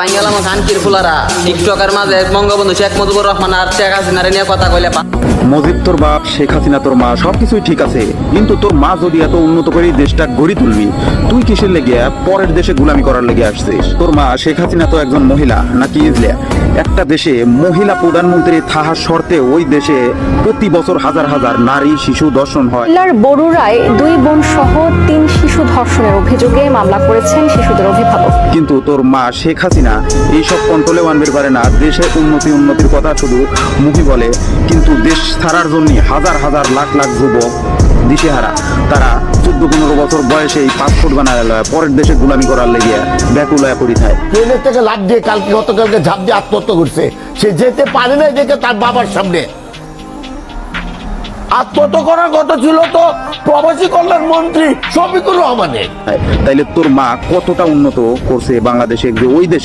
পাইঙ্গালাম খানকির ফুলারা টিকটকের মাঝে বঙ্গবন্ধু শেখ মুজিবুর রহমান আর শেখ হাসিনার নিয়ে কথা কইলে মজিদ তোর বাপ, শেখ হাসিনা তোর মা, সবকিছুই ঠিক আছে, কিন্তু তোর মা যদি এত উন্নত করে দেশটা গড়ি তুলবি, তুই কিসের লেগে পরের দেশে গুলামি করার লেগে আসছিস? তোর মা শেখ হাসিনা তো একজন মহিলা নাকি ইজলিয়া? একটা দেশে মহিলা প্রধানমন্ত্রী থাকার শর্তে ওই দেশে প্রতি বছর হাজার হাজার নারী শিশু ধর্ষণ হয়। কুমিল্লার বরুড়ায় 2 বোন সহ 3 শিশু ধর্ষণের অভিযোগে মামলা করেছেন শিশুদের অভিভাবক। কিন্তু তোর মা শেখ হাসিনা এইসব কন্ট্রোলে আনতে পারে না। দেশের উন্নতির কথা শুধু মুখে বলে, কিন্তু দেশ ছাড়ার জন্য হাজার হাজার লাখ লাখ যুবক দিশেহারা, তারা 14-15 বছর বয়সেই পাসপোর্ট বানায় লয়, পরের দেশে গুলামি করার লেগে ব্যাকুলয়া পড়ি থাকে। ট্রেনের থেকে লাফ দিয়ে গতকালকে ঝাঁপ দিয়ে আত্মহত্যা করছে। সে যেতে পারে না দেখে তার বাবার সামনে আত্মহত্যা করার কথা ছিল তো প্রবাসী কল্যাণ মন্ত্রী শফিকুর রহমানের। তাইলে তোর মা কতটা উন্নত করছে বাংলাদেশে, যে ওই দেশে